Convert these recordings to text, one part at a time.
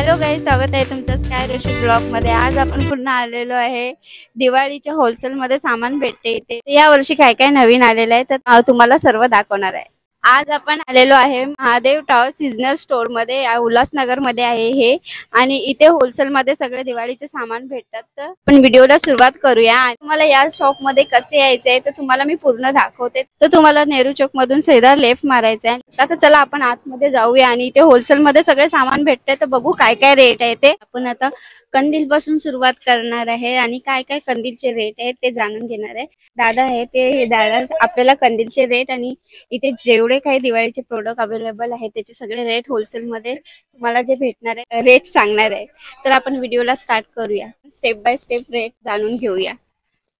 Hello guys, स्वागत आहे तुमचं स्काय रोशी ब्लॉग मध्ये। आज आपण पुन्हा आलेलो आहे दिवाळीच्या होलसेल मध्ये सामान भेटते इथे। या वर्षी काय काय नवीन आलेलं आहे तर तुम्हाला सर्व दाखवणार आहे। आज आपण आलेलो आहे महादेव टॉवर सीजनल स्टोर मध्ये, उल्हासनगर मध्ये आहे हे। आणि इथे होलसेल मध्ये सगळे दिवाळीचे सामान भेटतात। तर आपण व्हिडिओला सुरुवात करूया। आणि तुम्हाला या शॉप मध्ये कसे यायचे आहे तर तुम्हाला मी पूर्ण दाखवते। तर तुम्हाला नेहरू चौक मधून सीधा लेफ्ट मारायचा आहे। आता चला आपण आतमध्ये जाऊया आणि इथे होलसेल मध्ये सगळे सामान भेटते तर बघू काय काय रेट आहे ते। आपण आता कंदील पासून सुरुवात करणार आहे आणि काय काय कंदीलचे रेट आहेत ते जाणून घेणार आहे। दादा आहे ते दादा आपल्याला कंदीलचे रेट आणि इथे जेवढे काही दिवाळीचे प्रोडक्ट अवेलेबल आहे त्याचे सगळे रेट होलसेल मध्ये तुम्हाला जे भेटणार आहे रेट सांगणार आहे। तर आपण व्हिडिओला स्टार्ट करूया, स्टेप बाय स्टेप रेट जाणून घेऊया।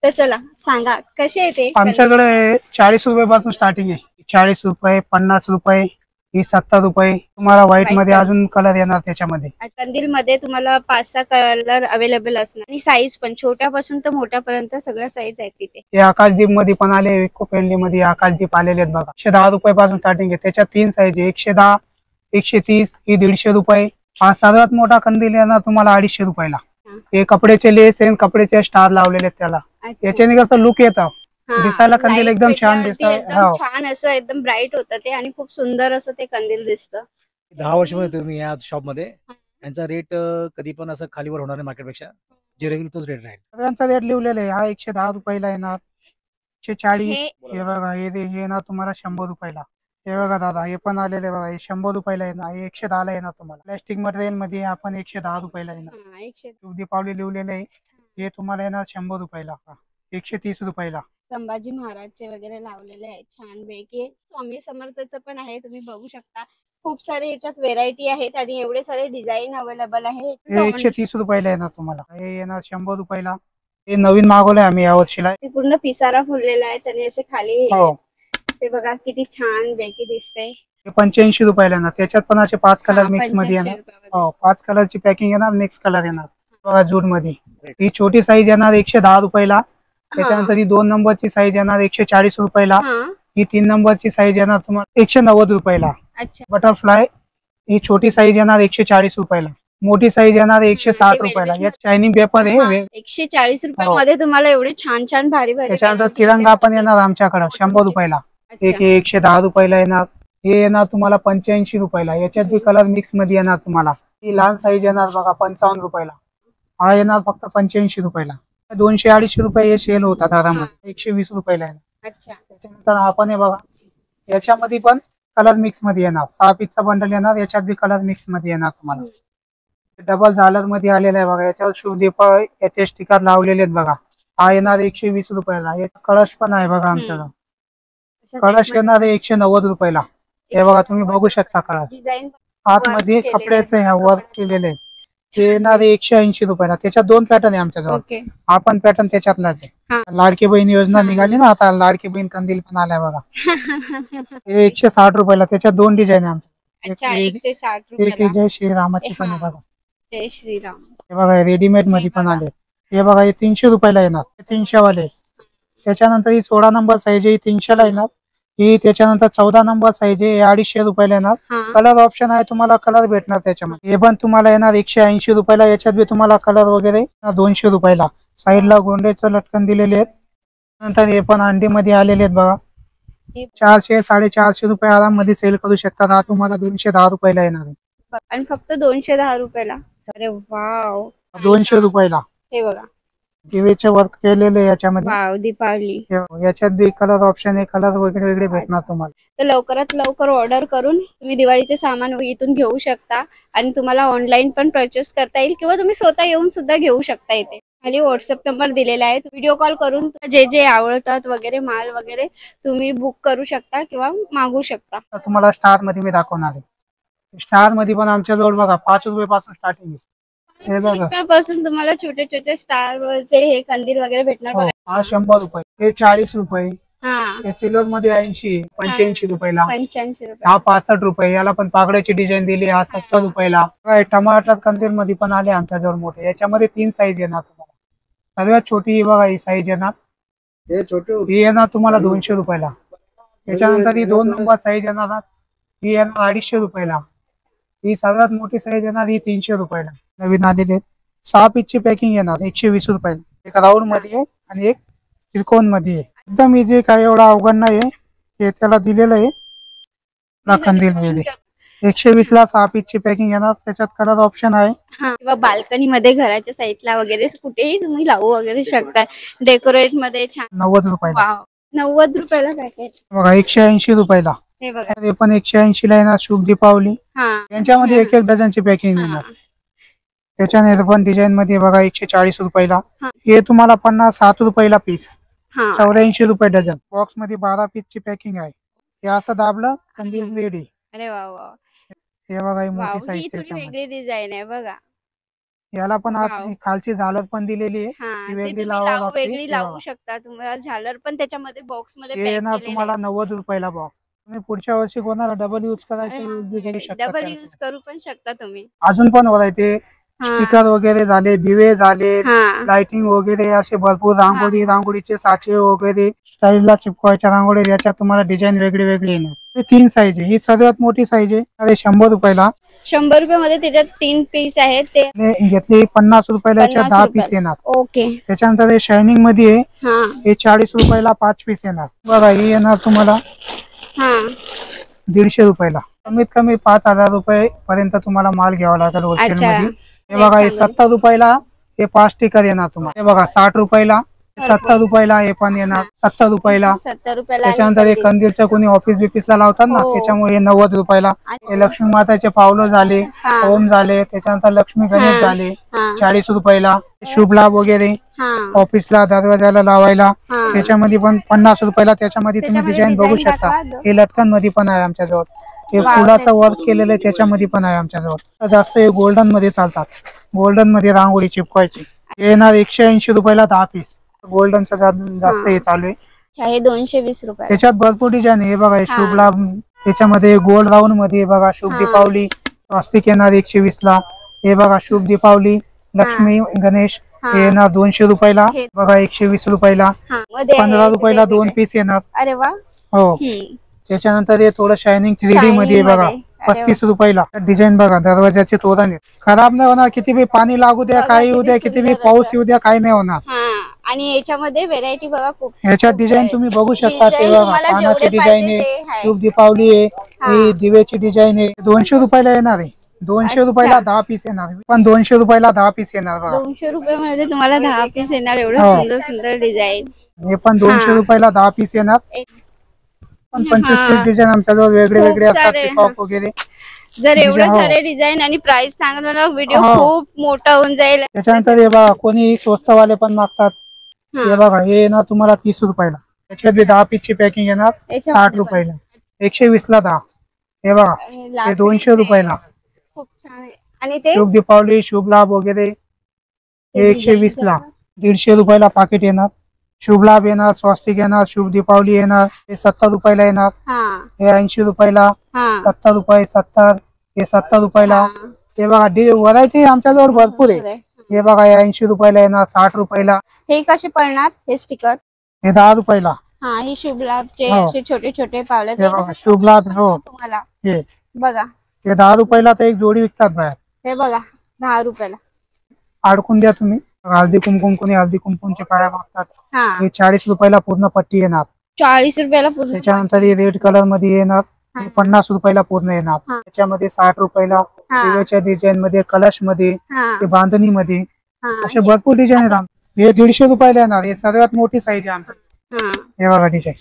तर चला सांगा कसे आहे ते। आमच्याकडे 40 रुपयापासून स्टार्टिंग आहे। 40 रुपये, 50 रुपये, 70 रुपये। तुम्हाला व्हाईट मध्ये अजून कलर येणार त्याच्यामध्ये। कंदील मध्ये तुम्हाला 5-6 कलर अवेलेबल असणार आणि साईज पण छोट्यापासून तर मोठ्यापर्यंत सगळ्या साईज आहेत तिथे। हे आकाशदीप मध्ये पण आले, इको फ्रेंडली मध्ये आकाशदीप आलेले आहेत बघा। 110 रुपयापासून स्टार्टिंग आहे। त्याच्यात 3 साईज आहे, 110, 130, ही 150 रुपये। हा सर्वात मोठा कंदील येणार तुम्हाला 250 रुपयाला। हे कपड्याचे लेस आणि कपड्याचे स्टार लावलेले आहेत त्याला। याच्याने कसं लुक येतं, दिसायला कंदील एकदम छान दिसतं। एकदम छान असं एकदम ब्राईट होतं ते आणि खूप सुंदर असं ते कंदील दिसतं। 10 वर्षामध्ये तुम्ही या शॉप मध्ये यांचा रेट कधी पण असं खालीवर होणार नाही मार्केटपेक्षा। जे रेग्युलर तोच रेट राहील। सगळ्यांचा रेट लिहिलेला आहे। हा 110 रुपयाला येणार, 140, हे बघा हे येणार तुम्हाला 100 रुपयाला। हे बघा दादा हे पण आलेले बघा, हे 100 रुपयाला येणार, हे 110 ला येणार तुम्हाला। प्लॅस्टिक मटेरियल मध्ये आपण 110 रुपयाला येणार। दीपावली लिहिलेले आहे, हे तुम्हाला येणार 100 रुपयाला, 130 रुपयाला। संभाजी महाराजचे वगैरे लावलेले आहेत छान पैकी। स्वामी समर्थाचं पण आहे, तुम्ही बघू शकता। खूप सारे याच्यात व्हेरायटी आहेत आणि एवढे सारे डिझाईन अवेलेबल आहे। हे 130 रुपयाला येणार तुम्हाला, हे येणार 100 रुपयाला। हे नवीन मागवलंय आम्ही या वर्षीला। पूर्ण पिसारा फुललेला आहे आणि असे खाली ते बघा किती छान पैकी दिसतंय। हे 85 रुपयाला येणार। त्याच्यात पण असे 5 कलर मिक्स मध्ये येणार। 5 कलरची पॅकिंग येणार, मिक्स कलर येणार बघा जूट मध्ये। ही छोटी साईज येणार 110 रुपयाला। त्याच्यानंतर ही 2 नंबरची साईज येणार 140 रुपयाला। ही 3 नंबरची साईज येणार तुम्हाला 190 रुपयाला। बटरफ्लाय ही छोटी साईज येणार 140 रुपयाला। मोठी साईज येणार 160 रुपयाला। यात शायनिंग पेपर आहे। 140 रुपयामध्ये तुम्हाला एवढे छान छान भारी भारी। त्याच्यानंतर तिरंगा पण येणार आमच्याकडे 100 रुपयाला। एक 110 रुपयाला येणार। हे येणार तुम्हाला 85 रुपयाला। याच्यात बी कलर मिक्स मध्ये येणार तुम्हाला। ही लहान साईज येणार बघा 55 रुपयाला। हा येणार फक्त 85 रुपयाला। 200-250 रुपये हे सेल होतात आरामात। 120 रुपयाला येणार। त्याच्यानंतर हा पण आहे बघा, याच्यामध्ये पण कलर मिक्स मध्ये येणार। 6 पीसचा बंडल येणार, याच्यात बी कलर मिक्स मध्ये येणार तुम्हाला। डबल झालर मध्ये आलेला आहे बघा, याच्यावर शुभदीप याचे स्टिकर लावलेले आहेत बघा। हा येणार 120 रुपयाला। एक कळश पण आहे बघा आमच्याकडे, कळश येणार 190 रुपयाला। हे बघा तुम्ही बघू शकता कळश आतमध्ये कपड्याचे वर्क केलेले आहे। ते येणार 180 रुपयाला। त्याच्यात 2 पॅटर्न आहे आमच्याजवळ। हा पण पॅटर्न त्याच्यातलाच आहे। लाडकी बहीण योजना निघाली ना आता, लाडकी बहीण कंदील पण आलाय बघा। हे 160 रुपयाला। त्याच्यात 2 डिझाईन आहे आमच्या। 160 रुपयाला। एक जय श्रीरामाची पण आहे बघा। जय श्रीराम। हे बघा रेडीमेड मध्ये पण आले। हे बघा हे 300 रुपयाला येणार, 300 वाले। त्याच्यानंतर ही 16 नंबर साईज आहे, 300 ला येणार। ही त्याच्यानंतर 14 नंबर साईज आहे, 250 रुपयाला येणार। कलर ऑप्शन आहे, तुम्हाला कलर भेटणार त्याच्यामध्ये। हे पण तुम्हाला येणार 180 रुपयाला। याच्यात बी तुम्हाला कलर वगैरे 200 रुपयाला। साईडला गोंड्याचं लटकन दिलेले आहेत। नंतर हे पण अंडी मध्ये आलेले आहेत बघा। 400-450 रुपये आराम मध्ये सेल करू शकतात। हा तुम्हाला 210 रुपयाला येणार आहे आणि फक्त 210 रुपयाला। अरे वाव, 200 रुपयाला। हे बघा दिवेचे वर्क केलेले याच्यामध्ये। वाव, दीपावली। याच्यात बी कलर ऑप्शन आहे, कलर वगैरे वेगळे भेटणार तुम्हाला। तर लवकरात लवकर ऑर्डर करून तुम्ही दिवाळीचे सामान इथून घेऊ शकता आणि तुम्हाला ऑनलाईन पण परचेस करता येईल किंवा तुम्ही स्वतः येऊन सुद्धा घेऊ शकता। इथे खाली व्हॉट्सअप नंबर दिलेला आहे, व्हिडिओ कॉल करून जे जे आवडतात वगैरे माल वगैरे तुम्ही बुक करू शकता किंवा मागू शकता। तुम्हाला स्टार मध्ये मी दाखवणार आहे। स्टार मध्ये पण आमच्या जवळ बघा 5 रुपयापासून स्टार्टिंग आहे। 5 रुपयापासून तुम्हाला छोटे छोटे स्टार वरचे हे कंदील वगैरे भेटणार बघा। हा 100 रुपये, हे 40 रुपये, हा हे सिल्वर मध्ये 80, 85 रुपयाला। 85 रुपये। हा 65 रुपये। याला पण पाकड्याची डिझाईन दिली, हा 70 रुपयाला। टमाटर कंदील मध्ये पण आले आमच्या जवळ मोठे। याच्यामध्ये 3 साईज येणार तुम्हाला। सगळ्यात छोटी ही बघा, ही साईज येणार, ही येणार तुम्हाला 200 रुपयाला। त्याच्यानंतर ही 2 नंबर साईज येणार, ही येणार 250 रुपयाला। ही सगळ्यात मोठी साईज येणार, ही 300 रुपयाला नवीन आलेली आहे. 6 पीसची पॅकिंग येणार 120 रुपयाला. एक राऊंड मध्ये आहे आणि एक त्रिकोण मध्ये आहे. एकदम इझी, काय एवढा अवघड नाही आहे. हे त्याला दिलेलं आहे कंदील. 120 ला 6 पीसची पॅकिंग येणार. त्याच्यात कलर ऑप्शन आहे. किंवा बाल्कनी मध्ये घराच्या साईडला वगैरे कुठेही तुम्ही लावू वगैरे शकता. डेकोरेट मध्ये छान. 90 रुपयाला. 90 रुपयाला पॅकेट बघा 180 रुपयाला. हे बघा हे पण 180 ला येणार. शुभ दीपावली. यांच्यामध्ये एक डझनची पॅकिंग येणार. त्याच्यानंतर पण डिझाईन मध्ये बघा 140 रुपयाला. हे तुम्हाला 60 रुपयाला पीस. 84 रुपये डझन. बॉक्स मध्ये 12 पीसची पॅकिंग आहे. हे असं दाबलं कंदील रेडी. अरे वा वा. हे बघा ही मोठी वाव, साईज ही थोडी वेगळी डिझाईन आहे बघा. याला पण वाव. खालची झालर पण दिलेली आहे. हा, ती ते वेगळी तुम्ही लावावी लागते. वेगळी लावू शकता. तुम्हाला झालर पण त्याच्यामध्ये बॉक्स मध्ये हे पॅक येणार केलेलं तुम्हाला 90 रुपयाला बॉक्स. तुम्ही पुढच्या वर्षी कोणाला डबल यूज करायचे करू शकता. डबल यूज करू पण शकता तुम्ही. अजून पण व्हरायटी स्टिकर वगैरे झाले, दिवे झाले, लाइटिंग वगैरे असे भरपूर रांगोळीचे साचे वगैरे स्टाईलला चिपकवायच्या रांगोळी. याच्यात तुम्हाला डिझाईन वेगळी वेगळी येणार. हे 3 साईज आहे. ही सर्वात मोठी साईज आहे. अरे 100 रुपयाला. 100 रुपयामध्ये त्याच्यात 3 पीस आहेत. ते घेतली 50 रुपयाला. याच्यात 10 पीस येणार. ओके. त्याच्यानंतर हे शायनिंग मध्ये आहे. हे 40 रुपयाला 5 पीस येणार. बघा ही येणार तुम्हाला 150 रुपयाला. कमीत कमी 5000 रुपये पर्यंत तुम्हाला माल घ्यावा लागेल होलसेल मध्ये. हे बघा हे 70 रुपयाला हे 5 स्टिकर येणार तुम्हाला. हे बघा 60 रुपयाला. 70 रुपयाला हे पण येणार. 70 रुपयाला. 70 रुपयाला. त्याच्यानंतर हे कंदीलचं कोणी ऑफिस बिफिसला लावतात ना, त्याच्यामुळे 90 रुपयाला. हे लक्ष्मी माताचे पावलं झाले, ओम झाले, त्याच्यानंतर लक्ष्मी गणेश झाले 40 रुपयाला. शुभ लाभ वगैरे ऑफिसला दरवाजाला लावायला त्याच्यामध्ये पण 50 रुपयाला. त्याच्यामध्ये तुम्ही डिझाईन बघू शकता. हे लटकन मध्ये पण आहे आमच्याजवळ. हे फुलाचं वर्क केलेलं आहे त्याच्यामध्ये पण आहे आमच्याजवळ. जास्त हे गोल्डन मध्ये चालतात. गोल्डन मध्ये रांगोळी चिपकायची. हे येणार 180 रुपयाला 10 पीस. गोल्डनचं जास्त हे चालू आहे. हे 220 रुपये. त्याच्यात भरपूर डिझाईन आहे. हे बघा शुभ लाभ. त्याच्यामध्ये गोल्ड राऊंड मध्ये बघा शुभ दीपावली. स्वस्तिक येणार 120 ला. हे बघा शुभ दीपावली लक्ष्मी गणेश. हे येणार 200 रुपयाला. बघा 120 रुपयाला. 15 रुपयाला 2 पीस येणार. अरे वा. हो. त्याच्यानंतर हे थोडं शायनिंग 3D मध्ये बघा 35 रुपयाला. डिझाईन बघा दरवाजाचे तोरण आहे. खराब नाही होणार. किती बी पाणी लागू द्या, काही येऊ द्या, किती बी पाऊस येऊ द्या, काही नाही होणार. आणि याच्यामध्ये व्हेरायटी बघा खूप. ह्याच्यात डिझाईन तुम्ही बघू शकता. ते बघा पानाची डिझाईन आहे. शुभ दीपावली आहे. ही दिवेची डिझाईन आहे. 200 रुपयाला येणार आहे. 200 रुपयाला 10 पीस येणार. पण 200 रुपयाला 10 पीस येणार बघा. 200 रुपयामध्ये तुम्हाला 10 पीस येणार. एवढं सुंदर सुंदर डिझाईन. हे पण 200 रुपयाला 10 पीस येणार. पण 25 डिझाईन आमच्याजवळ वेगळे वेगळे असतात. पिकॉक वगैरे. जर एवढे सारे डिझाईन आणि प्राइस सांगितलं व्हिडिओ खूप मोठा होऊन जाईल. त्याच्यानंतर हे बघा कोणी स्वस्तवाले पण मागतात. हे बघा हे ना तुम्हाला 30 रुपयाला. त्याच्यात 10 पीसची पॅकिंग येणार 60 रुपयाला. 120 ला 10. हे बघा हे 200 रुपयाला. खूप छान आहे. आणि ते शुभ दीपावली शुभ लाभ वगैरे हे 120 ला. 150 रुपयाला पाकिट येणार. शुभ लाभ येणार, स्वस्तिक येणार, शुभ दीपावली येणार. हे 70 रुपयाला येणार. हे 80 रुपयाला. 70 रुपये 70. हे 70 रुपयाला. हे बघा व्हरायटी आमच्याजवळ भरपूर आहे. हे बघा हे 80 रुपयाला येणार. 60 रुपयाला. हे कसे पडणार हे स्टिकर? हे 10 रुपयाला. ही शुभ लाभचे असे छोटे छोटे पावले. शुभ लाभ हो तुम्हाला हे बघा हे 10 रुपयाला. तर एक जोडी विकतात बाहेर. हे बघा 10 रुपयाला. अडकून द्या तुम्ही. हळदी कुंकुम कोणी हळदी कुंकुमचे पाया मागतात. हे 40 रुपयाला पूर्ण पट्टी येणार. 40 रुपयाला पूर्ण. त्याच्यानंतर हे रेड कलर मध्ये येणार. हे 50 रुपयाला पूर्ण येणार. त्याच्यामध्ये 60 रुपयाला. दिव्याच्या डिझाईन मध्ये, कलश मध्ये, बांधणी मध्ये असे भरपूर डिझाईन येतात. हे 150 रुपयाला येणार. हे सर्वात मोठी साईज आहे आमची. हे बघा डिझाईन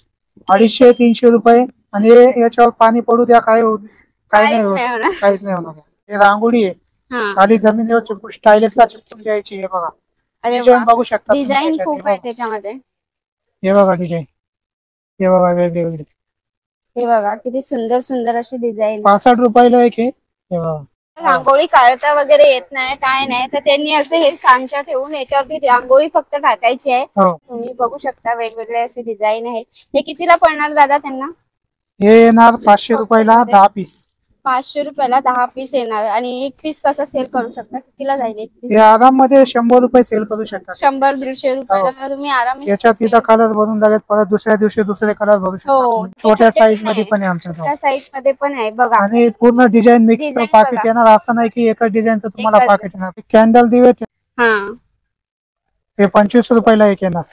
250-300 रुपये. आणि याच्यावर पाणी पडू द्या काही नाही होणार. काहीच नाही होणार. हे रांगोळी आहे. खाली जमिनीवर स्टाईलिशला चिपकून द्यायची. हे बघा डिझाईन बघू शकता. डिझाईन खूप आहे त्याच्यामध्ये. हे बघा डिझाईन. हे बघा वेगवेगळे. हे बघा किती सुंदर सुंदर अशी डिझाईन. 65 रुपयाला एक आहे. हे बघा रांगोळी काढता वगैरे येत नाही काय नाही तर त्यांनी असं हे सांचा ठेवून याच्यावरती रांगोळी फक्त टाकायची आहे. तुम्ही बघू शकता वेगवेगळे असे डिझाईन आहेत. हे कितीला पडणार दादा त्यांना? हे येणार 500 रुपयाला 10 पीस. 500 रुपयाला 10 पीस येणार आणि एक पीस कसा सेल करू शकता, कितीला जाईल एक हे पीस? आराम मध्ये 100 रुपये सेल करू शकतात. 100-150 रुपयाला तुम्ही आरामात याच्यात sale- तिथं कलर भरून लागेल, परत दुसऱ्या दिवशी दुसरे कलर भरू हो, शकतात. छोट्या छोटे साईज पण मध्ये आहे. पण आहे आमच्याजवळ. छोट्या साईज मध्ये पण आहे बघा. आणि पूर्ण डिझाईन मिक्स Design पाकिट बघा. येणार, असं नाही की एकच डिझाईनचं तुम्हाला एकच. पाकिट येणार. कॅन्डल दिवे हा हे 25 रुपयाला एक येणार.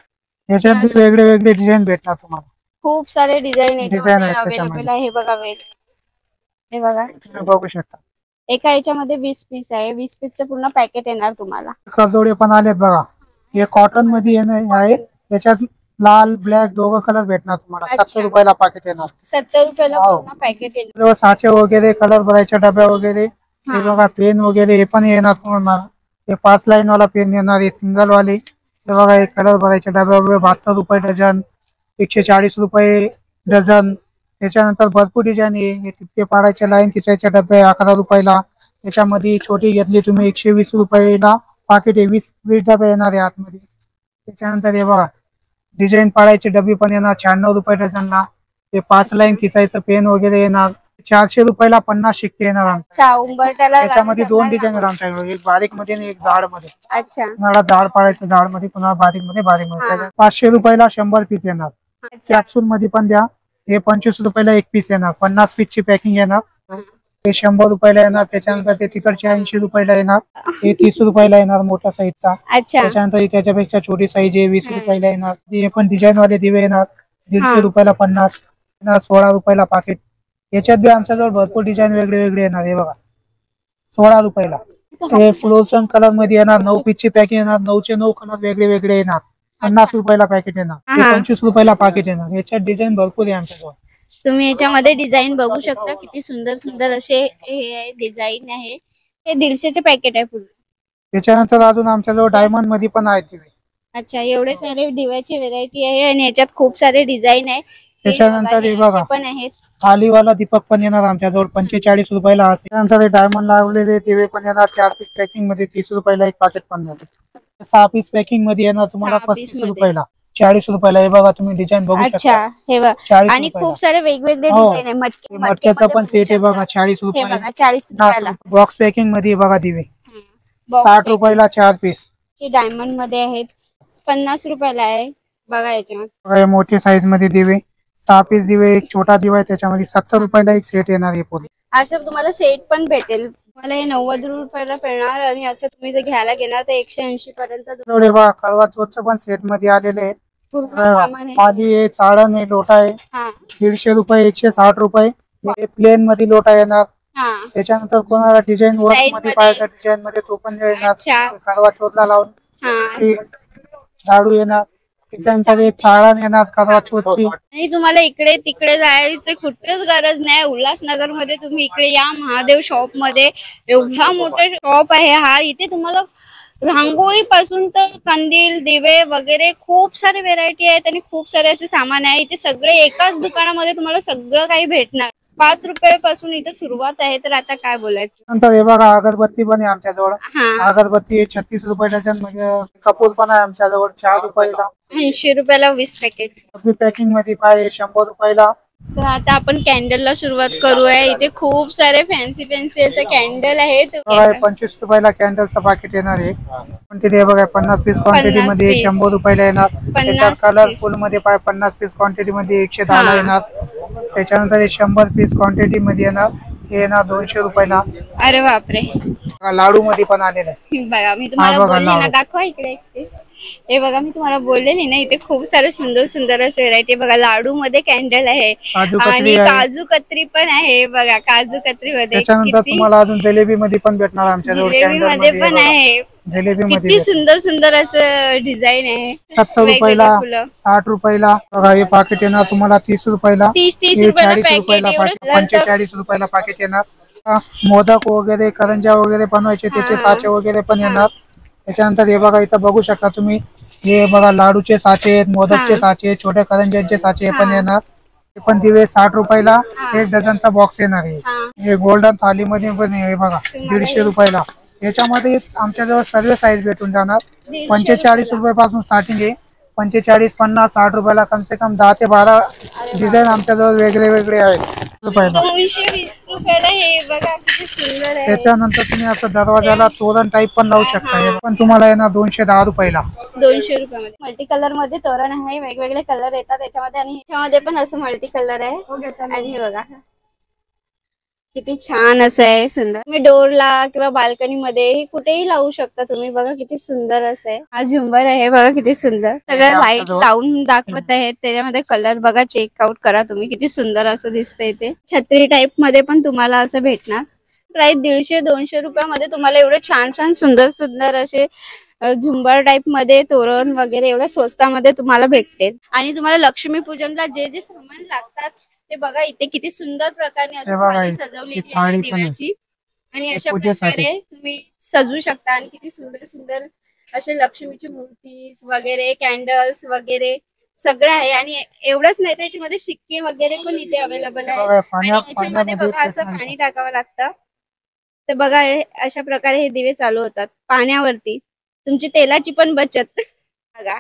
याच्यात असं. वेगळे वेगळे डिझाईन भेटणार तुम्हाला. खूप सारे डिझाईन Design आहेत अवेलेबल त्याच्यामध्ये. आहे. हे बघा वेगळे, हे बघा तुम्ही बघू शकता. एका याच्यामध्ये 20 पीस आहे. 20 पीसचं पूर्ण पॅकेट येणार तुम्हाला. कलदोडे पण आलेत बघा. हे कॉटन मध्ये येणार आहे. याच्यात लाल ब्लॅक दोघं कलर भेटणार तुम्हाला. अच्छा. 70 रुपयाला पाकिट येणार. 70 रुपयाला हो. पूर्ण पॅकेट येणार. सर्व साचे वगैरे, कलर भरायच्या डब्या वगैरे, हे बघा पेन वगैरे हे पण येणार तुम्हाला. हे 5 लाईन वाला पेन येणार आहे, सिंगल वाले. हे बघा हे कलर भरायच्या डब्या वगैरे 72 रुपये डझन, 140 रुपये डझन. त्याच्यानंतर भरपूर डिझाईन आहे. हे टिपके पाडायच्या लाईन खिचायच्या डबे 11 रुपयाला. त्याच्यामध्ये छोटी घेतली तुम्ही 120 रुपयाला पाकिट आहे. 20 डबे येणार आहे आतमध्ये. त्याच्यानंतर हे बघा डिझाईन पाडायचे डबे पण येणार 96 रुपये डझनला. ते 5 लाईन खिचायचं पेन वगैरे येणार 400 रुपयाला 50 शिक्के येणार आमच्या. अच्छा, उंबरट्याला त्याच्यामध्ये घालून 2 ठेवणार डिझाईन आमच्याकडे, एक बारीक मध्ये आणि एक जाड मध्ये. अच्छा तुम्हाला जाड पाडायचं जाड मध्ये, पुन्हा बारीक मध्ये बारीक मध्ये. हा. त्याच्यात 500 रुपयाला 100 पीस येणार. अच्छा कॅप्सूल मध्ये पण द्या. हे 25 रुपयाला एक पीस येणार. 50 पीसची पॅकिंग येणार. ते 100 रुपयाला येणार. त्याच्यानंतर ते तिकडचे 80 रुपयाला येणार. हे 30 रुपयाला येणार मोठ्या साईजचा. अच्छा त्याच्यानंतर ही त्याच्यापेक्षा छोटी साईज आहे 20 रुपयाला येणार. हे पण डिझाईन वाले दिवे येणार 150 रुपयाला 50 येणार. 16 रुपयाला पाकिट. याच्यात बी आमच्याजवळ भरपूर डिझाईन वेगळे वेगळे येणार. हे बघा 16 रुपयाला. हे फ्लोरसन कलर मध्ये येणार. 9 पीसची पॅकिंग येणार. 9चे 9 कलर वेगळे वेगळे येणार. 50 रुपयाला पॅकेट येणार. हे 25 रुपयाला पाकिट येणार. याच्यात डिझाईन भरपूर आहे आमच्याजवळ. तुम्ही याच्यामध्ये डिझाईन बघू शकता, किती सुंदर सुंदर असे हे डिझाईन आहे. हे 150चे पॅकेट आहे पूर्ण. त्याच्यानंतर अजून आमच्याजवळ डायमंड मध्ये पण आहेत दिवे. अच्छा, एवढे सारे दिव्याची व्हेरायटी आहे आणि याच्यात खूप सारे डिझाईन आहे. त्याच्यानंतर हे बघा असे पण आहेत. थालीवाला दीपक पण येणार आमच्याजवळ 45 रुपयाला असेल. त्यानंतर हे डायमंड लावलेले दिवे पण येणार 4 पीस पॅकिंग मध्ये 30 रुपयाला एक पाकिट पण येणार. 6 पीस पॅकिंग मध्ये येणार तुम्हाला 6 piece 35 मध्ये. रुपयाला. 40 रुपयाला. हे बघा तुम्ही डिझाईन बघू अच्छा शकता. हे बघ 40 आणि रुपयाला. खूप सारे वेगवेगळे हो. डिझाईन आहे. मटके मटक्याचा पण सेट आहे बघा 40 हे रुपये. बघा 40 रुपयाला. बॉक्स पॅकिंग मध्ये बघा दिवे बॉक्स 60 रुपयाला 4 पीस. डायमंड मध्ये आहेत 50 रुपयाला आहे. बघा याच्यामध्ये बघा हे मोठे साईज मध्ये दिवे 6 पीस दिवे. एक छोटा दिवा आहे त्याच्यामध्ये 70 रुपयाला एक सेट येणार आहे पूर्ण. असं तुम्हाला सेट पण भेटेल. तुम्हाला हे 90 रुपयाला मिळणार आणि असं तुम्ही जर घ्यायला गेणार तर 180 पर्यंत एवढे बघा करवा चौथचं पण सेट मध्ये आलेले आहे. पूर्ण सामान आहे. थाली आहे, चाळण आहे, लोटा आहे. हा 150 रुपये 160 रुपये. हे प्लेन मध्ये लोटा येणार. हा त्याच्यानंतर कोणाला डिझाईन वर्क Design मध्ये मध्ये. पाहिजे डिझाईन मध्ये तो पण येणार. अच्छा. करवा चौथला लावून हा हे लाडू येणार. त्याच्यानंतर हे चाळण येणार करवा चौथची. आणि तुम्हाला इकडे तिकडे जायची कुठेच गरज नाही. उल्हासनगर मध्ये तुम्ही इकडे या महादेव शॉप मध्ये. एवढा मोठा शॉप आहे हा. इथे तुम्हाला रांगोळी पासून तर कंदील दिवे वगैरे खूप सारे व्हेरायटी आहेत आणि खूप सारे असे सामान आहे. इथे सगळे एकाच दुकानामध्ये तुम्हाला सगळं काही भेटणार. 5 रुपयापासून इथे सुरुवात आहे. तर आता काय बोलायचं. नंतर हे बघा अगरबत्ती पण आहे आमच्याजवळ. हा अगरबत्ती 36 रुपये डझन मध्ये. कपूर पण आहे आमच्याजवळ 4 रुपयाला. 80 रुपयाला 20 पॅकेट. पॅकिंग मध्ये पाहिजे 100 रुपयाला. तर आता आपण कॅन्डलला सुरुवात करूया. इथे खूप सारे फॅन्सी फॅन्सी असे कॅन्डल आहेत. बघा हे 25 रुपयाला कॅन्डलचं पाकिट येणार आहे. क्वांटिटी हे बघा 50 पीस क्वांटिटी 50 मध्ये piece. 100 रुपयाला येणार. 50 त्याच्यात कलरफुल piece. मध्ये पाय 50 पीस क्वांटिटी मध्ये 110 ला हा. येणार. त्याच्यानंतर हे 100 पीस क्वांटिटी मध्ये येणार. हे येणार 200 रुपयाला. अरे बापरे. बघा, लाडू मध्ये पण आलेलं आहे. बघा मी तुम्हाला बघा, बोलली ना, लावा. दाखवा इकडे एक piece. हे बघा मी तुम्हाला बोललेली ना, इथे खूप सारे सुंदर सुंदर असे व्हेरायटी. बघा लाडू मध्ये कॅन्डल आहे काजू आणि कतरी आहे. काजू कतरी पण आहे. बघा काजू कतरी मध्ये त्याच्यानंतर किती तुम्हाला अजून जिलेबी मध्ये पण भेटणार आमच्याजवळ. जिलेबी कॅन्डल मध्ये मध्ये पण बघा. आहे. जिलेबी मध्ये किती सुंदर सुंदर असं डिझाईन आहे. 70 वेगवेगळे रुपयाला फुलं. 60 रुपयाला. बघा हे पाकिट येणार तुम्हाला 30 रुपयाला. 30 हे रुपयाला 40 रुपयाला पॅकेट. पाकिट. एवढं 45 रुपयाला पाकिट येणार. मोदक वगैरे करंजा वगैरे बनवायचे त्याचे हा. साचे वगैरे पण येणार. त्याच्यानंतर हे बघा इथं बघू शकता तुम्ही. हे बघा लाडूचे साचे आहेत, मोदकचे हा. साचे, छोट्या करंज्यांचे साचे हे पण हा. येणार. हे पण दिवे 60 रुपयाला. हा. 1 डझनचा बॉक्स येणार आहे. हा. हे गोल्डन थालीमध्ये पण आहे बघा 150 रुपयाला. याच्यामध्ये आमच्याजवळ सर्व साईज भेटून जाणार. 45 रुपयापासून स्टार्टिंग आहे. 45, 50, 60 रुपयाला कम से कम 10 ते 12 डिझाईन आमच्याजवळ वेगळे वेगळे आहेत. रुपयाला. 220 रुपयाला हे बघा किती सुंदर आहे. त्याच्यानंतर तुम्ही असं दरवाजाला तोरण टाईप पण लावू शकता. हे पण तुम्हाला येणार 210 रुपयाला. 200 रुपयामध्ये मल्टी कलर मध्ये तोरण आहे. वेगवेगळे कलर येतात त्याच्यामध्ये आणि ह्याच्यामध्ये पण असं मल्टी कलर आहे. आणि हे बघा किती छान असं आहे, सुंदर. तुम्ही डोरला किंवा बाल्कनी मध्ये कुठेही लावू शकता तुम्ही. बघा किती सुंदर असं आहे. हा झुंबर आहे बघा किती सुंदर. सगळं लाईट लावून दाखवत आहेत. त्याच्यामध्ये कलर बघा चेकआउट करा तुम्ही किती सुंदर असं दिसतंय ते. छत्री टाईप मध्ये पण तुम्हाला असं भेटणार. प्राइस 150-200 रुपयामध्ये तुम्हाला एवढे छान छान सुंदर सुंदर असे झुंबर टाईप मध्ये तोरण वगैरे एवढ्या स्वस्तामध्ये तुम्हाला भेटते. आणि तुम्हाला लक्ष्मी पूजनला जे जे सामान लागतात ते बघा इथे किती सुंदर प्रकारे हे बघा, थाळी ही सजवलेली थाळी आहे पण आहे. दिव्याची. आणि हे अशा पूजेसाठी. प्रकारे तुम्ही सजवू शकता. आणि किती सुंदर सुंदर असे लक्ष्मीची मूर्ती वगैरे कॅन्डल्स वगैरे सगळं आहे. आणि एवढंच नाही तर याच्यामध्ये शिक्के वगैरे पण इथे अवेलेबल आहे. बघा, आणि याच्यामध्ये बघा असं पाणी टाकावं लागतं. तर बघा अशा प्रकारे हे दिवे चालू होतात पाण्यावरती. तुमची तेलाची पण बचत. बघा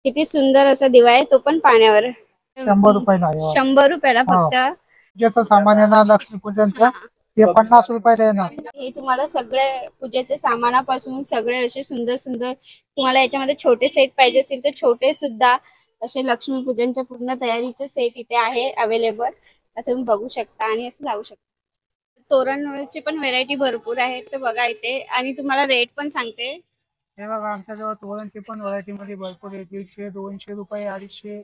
किती सुंदर असा दिवा आहे तो पण पाण्यावर. 100 रुपयाला आहे. 100 रुपयाला फक्त. पूजेचं सामान येणार लक्ष्मी पूजनचं हे 50 रुपयाला येणार. हे तुम्हाला सगळे पूजेचे सामानापासून सगळे असे सुंदर सुंदर तुम्हाला याच्यामध्ये छोटे सेट पाहिजे असतील तर छोटे सुद्धा असे लक्ष्मी पूजनच्या पूर्ण तयारीचे सेट इथे आहे अवेलेबल. तुम्ही बघू शकता आणि असं लावू शकता. तोरणची पण व्हेरायटी भरपूर आहे तर बघा इथे. आणि तुम्हाला रेट पण सांगते. हे बघा आमच्याजवळ तोरणची पण व्हरायटी मध्ये भरपूर आहे. 150, 200 रुपये, 250,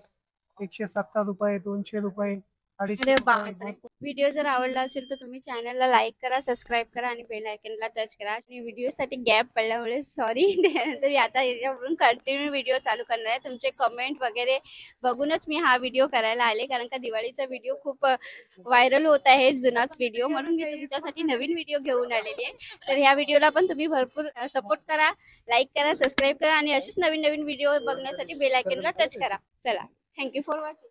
170 रुपये, 200 रुपये, 250 अरे रुपये. बापरे. व्हिडिओ जर आवडला असेल तर तुम्ही चॅनलला लाईक करा, सबस्क्राईब करा आणि बेल आयकनला टच करा. आणि व्हिडिओसाठी गॅप पडल्यामुळे सॉरी. तर आता याच्यावरून कंटिन्यू व्हिडिओ चालू करणार आहे. तुमचे कमेंट वगैरे बघूनच मी हा व्हिडिओ करायला आले. कारण का दिवाळीचा व्हिडिओ खूप व्हायरल होत आहे, जुनाच व्हिडिओ. म्हणून मी तुमच्यासाठी नवीन व्हिडिओ घेऊन आलेली आहे. तर ह्या व्हिडिओला पण तुम्ही भरपूर सपोर्ट करा, लाईक करा, सबस्क्राईब करा आणि अशीच नवीन नवीन व्हिडिओ बघण्यासाठी बेल आयकनला टच करा. चला, थँक्यू फॉर वॉचिंग.